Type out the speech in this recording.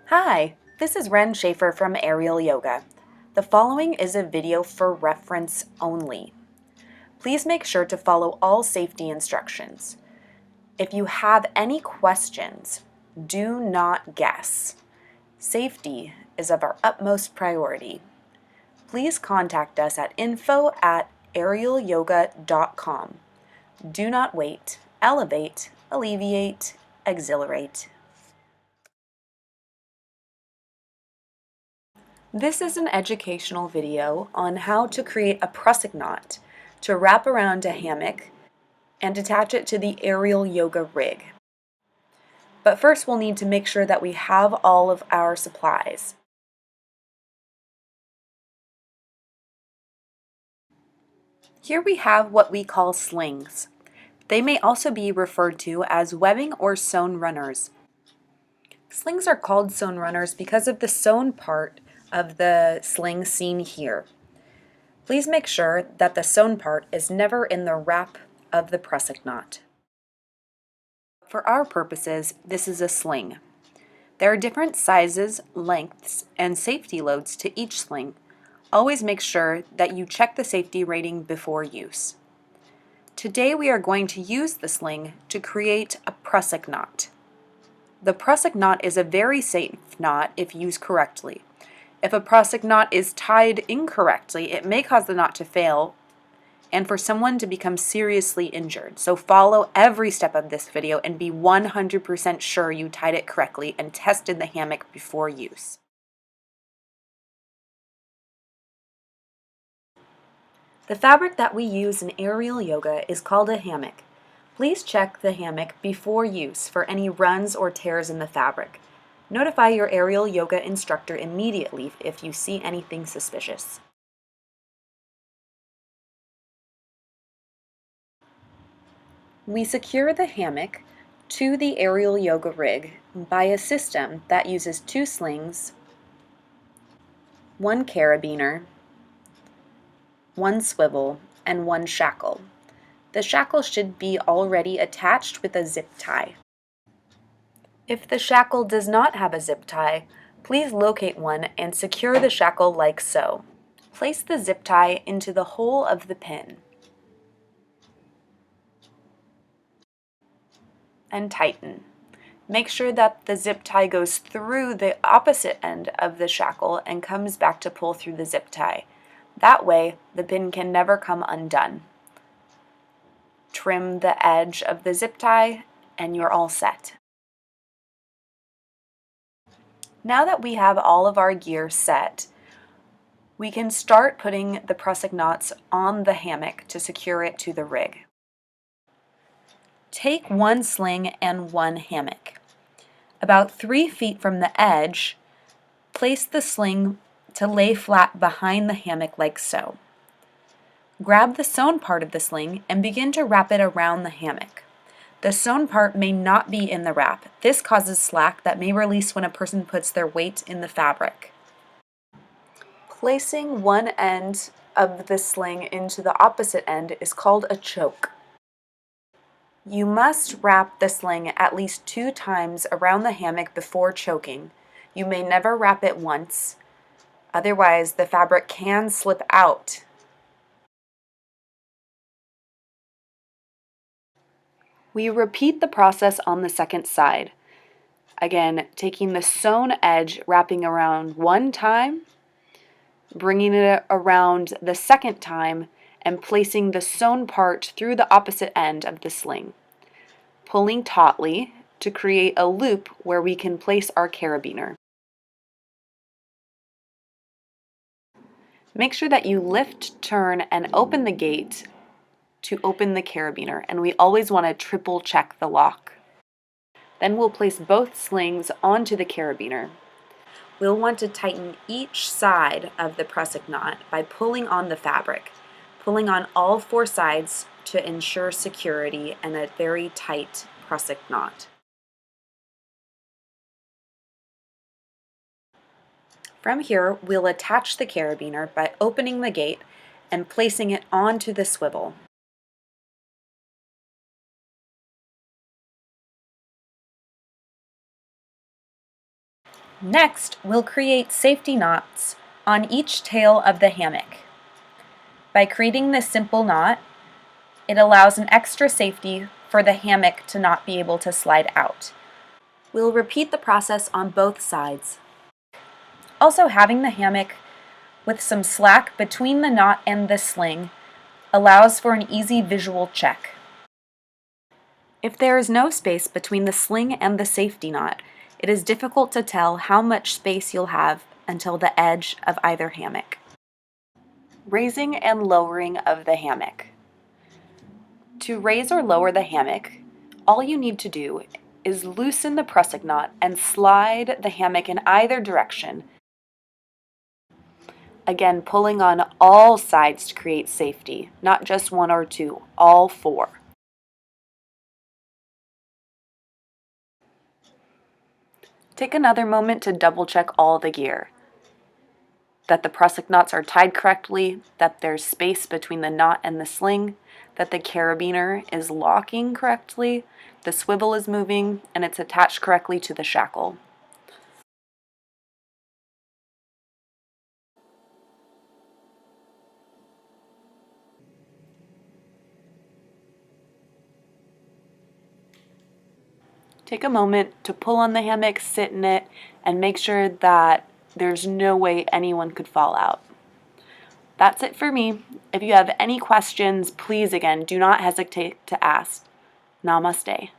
Hi, this is Ren Schaefer from AIReal Yoga. The following is a video for reference only. Please make sure to follow all safety instructions. If you have any questions, do not guess. Safety is of our utmost priority. Please contact us at info@airialyoga.com. Do not wait. Elevate, alleviate, exhilarate. This is an educational video on how to create a Prusik knot to wrap around a hammock and attach it to the AIReal Yoga rig. But first we'll need to make sure that we have all of our supplies. Here we have what we call slings. They may also be referred to as webbing or sewn runners. Slings are called sewn runners because of the sewn part of the sling seen here. Please make sure that the sewn part is never in the wrap of the Prusik knot. For our purposes, this is a sling. There are different sizes, lengths, and safety loads to each sling. Always make sure that you check the safety rating before use. Today we are going to use the sling to create a Prusik knot. The Prusik knot is a very safe knot if used correctly. If a Prusik knot is tied incorrectly, it may cause the knot to fail and for someone to become seriously injured. So follow every step of this video and be 100% sure you tied it correctly and tested the hammock before use. The fabric that we use in AIReal Yoga is called a hammock. Please check the hammock before use for any runs or tears in the fabric. Notify your AIReal Yoga instructor immediately if you see anything suspicious. We secure the hammock to the AIReal Yoga rig by a system that uses 2 slings, 1 carabiner, 1 swivel, and 1 shackle. The shackle should be already attached with a zip tie. If the shackle does not have a zip tie, please locate one and secure the shackle like so. Place the zip tie into the hole of the pin and tighten. Make sure that the zip tie goes through the opposite end of the shackle and comes back to pull through the zip tie. That way, the pin can never come undone. Trim the edge of the zip tie and you're all set. Now that we have all of our gear set, we can start putting the Prusik knots on the hammock to secure it to the rig. Take 1 sling and 1 hammock. About 3 feet from the edge, place the sling to lay flat behind the hammock like so. Grab the sewn part of the sling and begin to wrap it around the hammock. The sewn part may not be in the wrap. This causes slack that may release when a person puts their weight in the fabric. Placing one end of the sling into the opposite end is called a choke. You must wrap the sling at least 2 times around the hammock before choking. You may never wrap it once, otherwise the fabric can slip out. We repeat the process on the second side. Again, taking the sewn edge, wrapping around 1 time, bringing it around the second time, and placing the sewn part through the opposite end of the sling. Pulling tautly to create a loop where we can place our carabiner. Make sure that you lift, turn, and open the gate to open the carabiner, and we always want to triple check the lock. Then we'll place both slings onto the carabiner. We'll want to tighten each side of the Prusik knot by pulling on the fabric, pulling on all 4 sides to ensure security and a very tight Prusik knot. From here, we'll attach the carabiner by opening the gate and placing it onto the swivel. Next, we'll create safety knots on each tail of the hammock. By creating this simple knot, it allows an extra safety for the hammock to not be able to slide out. We'll repeat the process on both sides. Also, having the hammock with some slack between the knot and the sling allows for an easy visual check. If there is no space between the sling and the safety knot, it is difficult to tell how much space you'll have until the edge of either hammock. Raising and lowering of the hammock. To raise or lower the hammock, all you need to do is loosen the Prusik knot and slide the hammock in either direction. Again, pulling on all sides to create safety, not just one or two, all four. Take another moment to double check all the gear. That the Prusik knots are tied correctly, that there's space between the knot and the sling, that the carabiner is locking correctly, the swivel is moving, and it's attached correctly to the shackle. Take a moment to pull on the hammock, sit in it, and make sure that there's no way anyone could fall out. That's it for me. If you have any questions, please again, do not hesitate to ask. Namaste.